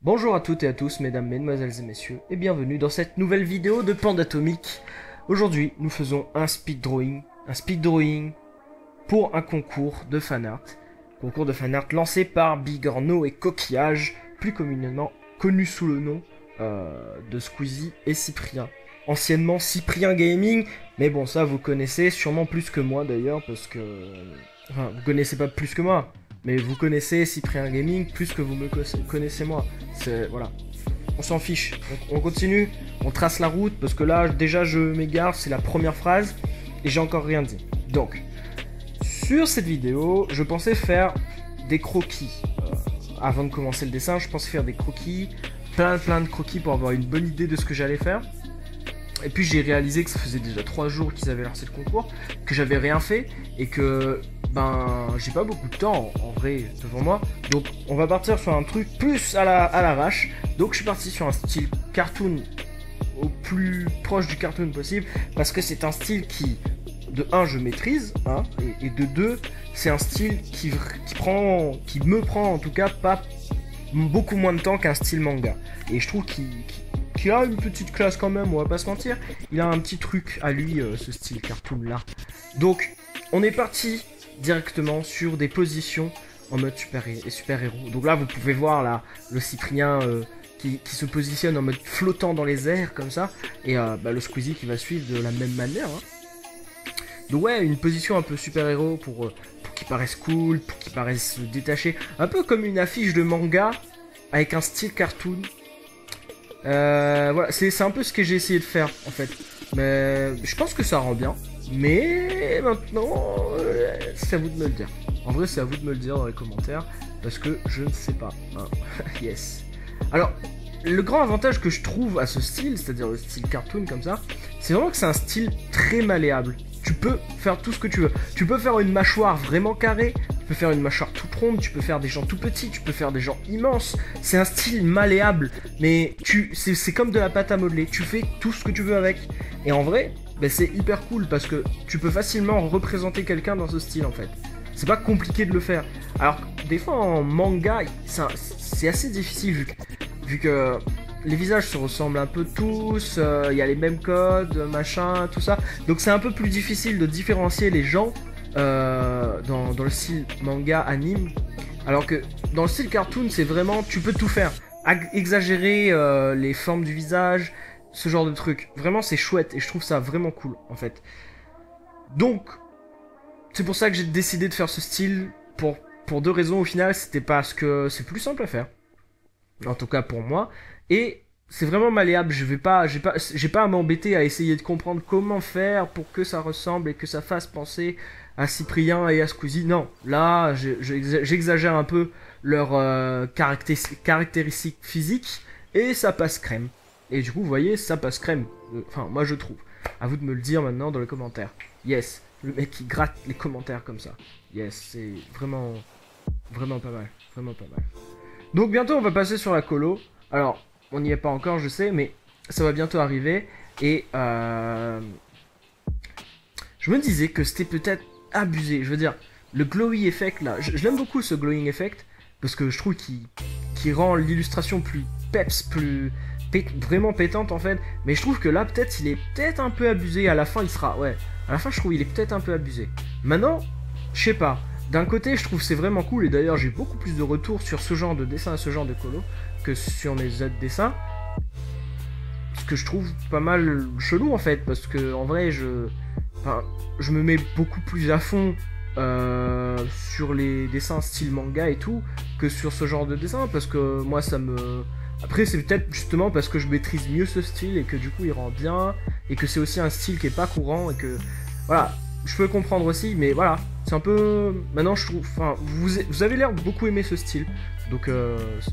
Bonjour à toutes et à tous, mesdames, mesdemoiselles et messieurs, et bienvenue dans cette nouvelle vidéo de Pandatomic. Aujourd'hui, nous faisons un speed drawing pour un concours de fanart. Concours de fanart lancé par Bigorneau et Coquillage, plus communément connu sous le nom de Squeezie et Cyprien. Anciennement Cyprien Gaming, mais bon, ça vous connaissez sûrement plus que moi d'ailleurs, parce que... Enfin, vous connaissez pas plus que moi, mais vous connaissez Cyprien Gaming plus que vous me connaissez moi. C'est... voilà. On s'en fiche. Donc, on continue, on trace la route, parce que là, déjà, je m'égare, c'est la première phrase, et j'ai encore rien dit. Donc, sur cette vidéo, je pensais faire des croquis. Avant de commencer le dessin, je pensais faire des croquis, plein de croquis pour avoir une bonne idée de ce que j'allais faire. Et puis j'ai réalisé que ça faisait déjà 3 jours qu'ils avaient lancé le concours, que j'avais rien fait, et que j'ai pas beaucoup de temps en vrai devant moi. Donc on va partir sur un truc plus à l'arrache. Donc je suis parti sur un style cartoon au plus proche du cartoon possible, parce que c'est un style qui, de 1 je maîtrise, hein, et de 2 c'est un style qui me prend en tout cas pas beaucoup moins de temps qu'un style manga. Et je trouve qu'il a une petite classe quand même, on va pas se mentir. Il a un petit truc à lui, ce style cartoon là. Donc, on est parti directement sur des positions en mode super-héros. Donc là, vous pouvez voir là, le Cyprien qui se positionne en mode flottant dans les airs, comme ça. Et le Squeezie qui va suivre de la même manière. Hein. Donc ouais, une position un peu super-héros pour qu'il paraisse cool, pour qu'il paraisse détaché. Un peu comme une affiche de manga avec un style cartoon. Voilà, c'est un peu ce que j'ai essayé de faire en fait. Mais je pense que ça rend bien. Mais maintenant, c'est à vous de me le dire. En vrai, c'est à vous de me le dire dans les commentaires. Parce que je ne sais pas. Hein. Yes. Alors, le grand avantage que je trouve à ce style, c'est-à-dire le style cartoon comme ça, c'est vraiment que c'est un style très malléable. Tu peux faire tout ce que tu veux. Tu peux faire une mâchoire vraiment carrée, tu peux faire une mâchoire toute ronde, tu peux faire des gens tout petits, tu peux faire des gens immenses. C'est un style malléable, mais c'est comme de la pâte à modeler. Tu fais tout ce que tu veux avec. Et en vrai, c'est hyper cool parce que tu peux facilement représenter quelqu'un dans ce style en fait. C'est pas compliqué de le faire. Alors, des fois en manga, c'est assez difficile vu que les visages se ressemblent un peu tous, il y a les mêmes codes, machin, tout ça. Donc c'est un peu plus difficile de différencier les gens dans le style manga, anime. Alors que dans le style cartoon, c'est vraiment, tu peux tout faire. Exagérer les formes du visage, ce genre de truc. Vraiment c'est chouette et je trouve ça vraiment cool en fait. Donc, c'est pour ça que j'ai décidé de faire ce style pour 2 raisons au final. C'était parce que c'est plus simple à faire. En tout cas pour moi. Et c'est vraiment malléable, j'ai pas à m'embêter à essayer de comprendre comment faire pour que ça ressemble et que ça fasse penser à Cyprien et à Squeezie. Non, là, j'exagère un peu leurs caractéristiques physiques et ça passe crème. Et du coup, vous voyez, ça passe crème. Enfin, moi je trouve. À vous de me le dire maintenant dans les commentaires. Yes, le mec qui gratte les commentaires comme ça. Yes, c'est vraiment pas mal. Vraiment pas mal. Donc bientôt, on va passer sur la colo. Alors, on n'y est pas encore, je sais, mais ça va bientôt arriver. Et je me disais que c'était peut-être abusé. Je veux dire, le glowy effect là, je l'aime beaucoup ce glowing effect, parce que je trouve qu'il rend l'illustration plus peps, vraiment pétante en fait. Mais je trouve que là, peut-être, il est peut-être un peu abusé. À la fin, il sera, ouais. À la fin, je trouve qu'il est peut-être un peu abusé. Maintenant, je sais pas. D'un côté, je trouve c'est vraiment cool, et d'ailleurs j'ai beaucoup plus de retours sur ce genre de dessin et ce genre de colo que sur mes autres dessins. Ce que je trouve pas mal chelou en fait, parce que en vrai je me mets beaucoup plus à fond sur les dessins style manga et tout que sur ce genre de dessin, parce que moi ça me... Après c'est peut-être justement parce que je maîtrise mieux ce style et que du coup il rend bien, et que c'est aussi un style qui est pas courant, et que voilà, je peux comprendre aussi, mais voilà, c'est un peu... Maintenant je trouve... Enfin, vous avez l'air de beaucoup aimer ce style, donc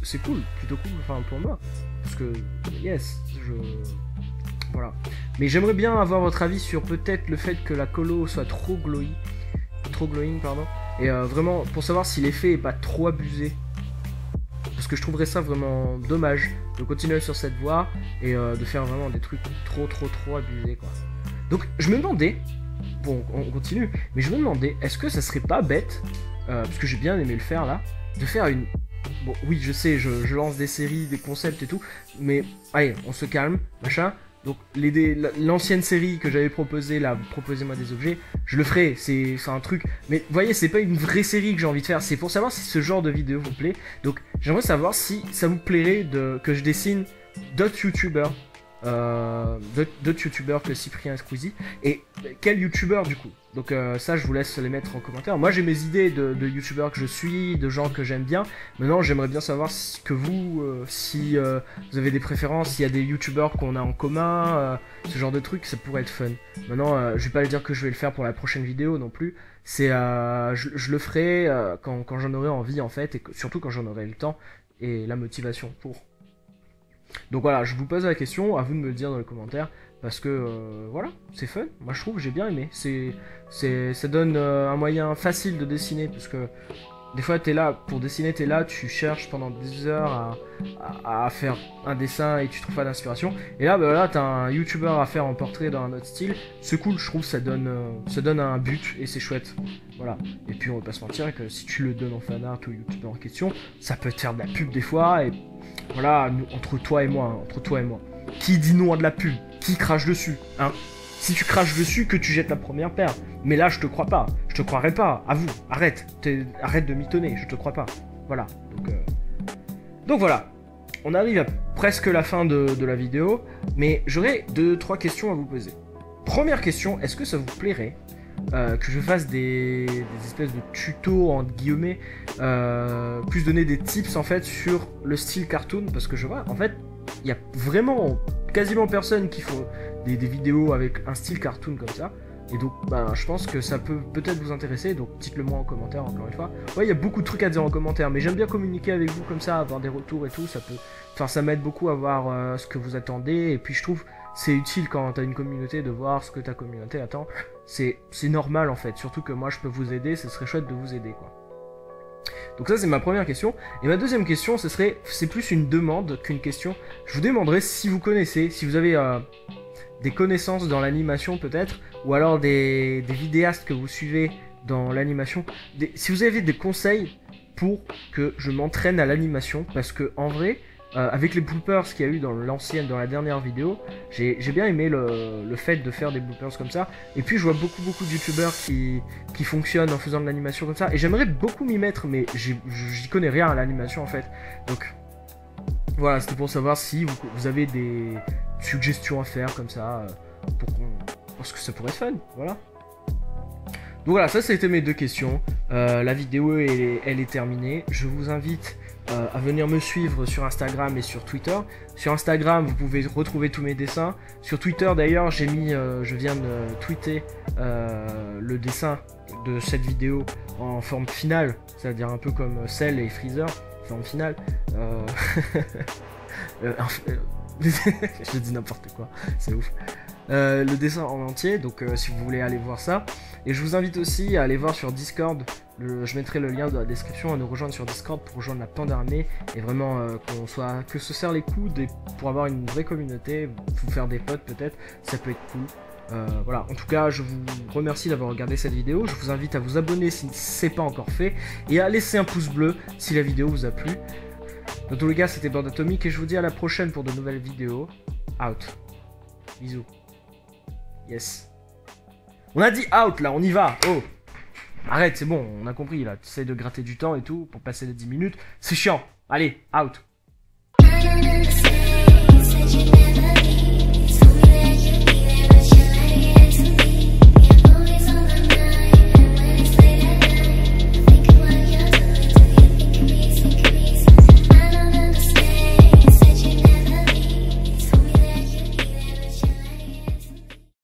c'est cool, plutôt cool, enfin pour moi, parce que yes, voilà. Mais j'aimerais bien avoir votre avis sur peut-être le fait que la colo soit trop glowing, pardon, et vraiment pour savoir si l'effet est pas trop abusé, parce que je trouverais ça vraiment dommage de continuer sur cette voie et de faire vraiment des trucs trop abusés quoi. Donc je me demandais, bon on continue, mais je me demandais est-ce que ça serait pas bête, parce que j'ai bien aimé le faire là, de faire une Bon, oui, je sais, je lance des séries, des concepts et tout, mais allez, on se calme, machin. Donc, l'ancienne série que j'avais proposée, là, proposez-moi des objets, je le ferai, c'est un truc. Mais vous voyez, c'est pas une vraie série que j'ai envie de faire, c'est pour savoir si ce genre de vidéo vous plaît. Donc, j'aimerais savoir si ça vous plairait que je dessine d'autres youtubeurs. D'autres youtubeurs que Cyprien et Squeezie. Et quel youtubeur du coup. Donc ça je vous laisse les mettre en commentaire. Moi j'ai mes idées de youtubeurs que je suis, de gens que j'aime bien. Maintenant j'aimerais bien savoir que vous, si vous avez des préférences, s'il y a des youtubeurs qu'on a en commun, ce genre de truc, ça pourrait être fun. Maintenant je vais pas le dire que je vais le faire pour la prochaine vidéo non plus. C'est je le ferai quand j'en aurai envie en fait, et surtout quand j'en aurai le temps et la motivation pour. Donc voilà, je vous pose la question, à vous de me le dire dans les commentaires, parce que voilà, c'est fun, moi je trouve, j'ai bien aimé, ça donne un moyen facile de dessiner, parce que des fois t'es là, pour dessiner t'es là, tu cherches pendant des heures à faire un dessin et tu trouves pas d'inspiration, et là bah, là t'as un youtubeur à faire en portrait dans un autre style, c'est cool, je trouve, ça donne un but, et c'est chouette, voilà. Et puis on va pas se mentir que si tu le donnes en fanart au youtubeur en question, ça peut te faire de la pub des fois, et voilà, entre toi et moi, qui dit non à de la pub? Qui crache dessus, hein? Si tu craches dessus, que tu jettes la première paire. Mais là, je te crois pas. Je te croirais pas. À vous, arrête. Arrête de mitonner, je te crois pas. Voilà. Donc voilà. On arrive à presque la fin de la vidéo. Mais j'aurais 2-3 questions à vous poser. Première question, est-ce que ça vous plairait que je fasse des espèces de tutos entre guillemets, plus donner des tips en fait sur le style cartoon, parce que je vois en fait il y a vraiment quasiment personne qui font des vidéos avec un style cartoon comme ça, et donc bah, je pense que ça peut peut-être vous intéresser, donc dites-le moi en commentaire encore une fois. Ouais, il y a beaucoup de trucs à dire en commentaire, mais j'aime bien communiquer avec vous comme ça, avoir des retours et tout, ça m'aide beaucoup à voir ce que vous attendez, et puis je trouve c'est utile quand t'as une communauté de voir ce que ta communauté attend. C'est normal en fait, surtout que moi je peux vous aider, ce serait chouette de vous aider quoi. Donc ça c'est ma première question. Et ma deuxième question, c'est plus une demande qu'une question. Je vous demanderai si vous connaissez, si vous avez des connaissances dans l'animation peut-être, ou alors des vidéastes que vous suivez dans l'animation, si vous avez des conseils pour que je m'entraîne à l'animation, parce que en vrai, avec les bloopers qu'il y a eu dans la dernière vidéo, j'ai bien aimé le fait de faire des bloopers comme ça. Et puis je vois beaucoup de youtubeurs qui fonctionnent en faisant de l'animation comme ça. Et j'aimerais beaucoup m'y mettre, mais j'y connais rien à l'animation en fait. Donc voilà, c'était pour savoir si vous avez des suggestions à faire comme ça, parce que ça pourrait être fun, voilà. Donc voilà, ça c'était mes 2 questions. La vidéo elle est terminée. Je vous invite à venir me suivre sur Instagram et sur Twitter. Sur Instagram, vous pouvez retrouver tous mes dessins. Sur Twitter d'ailleurs, je viens de tweeter le dessin de cette vidéo en forme finale, c'est-à-dire un peu comme Cell et Freezer, forme finale. Je dis n'importe quoi, c'est ouf. Le dessin en entier, donc si vous voulez aller voir ça. Et je vous invite aussi à aller voir sur Discord, je mettrai le lien dans la description, à nous rejoindre sur Discord pour rejoindre la Panda Armée, et vraiment que se serre les coudes, et pour avoir une vraie communauté, vous faire des potes peut-être, ça peut être cool. Voilà, en tout cas je vous remercie d'avoir regardé cette vidéo, je vous invite à vous abonner si ce n'est pas encore fait, et à laisser un pouce bleu si la vidéo vous a plu. Dans tous les cas, c'était Bande Atomique, et je vous dis à la prochaine pour de nouvelles vidéos. Out. Bisous. Yes. On a dit out là, on y va. Oh. Arrête, c'est bon, on a compris là. Tu essaies de gratter du temps et tout pour passer les 10 minutes. C'est chiant. Allez, out.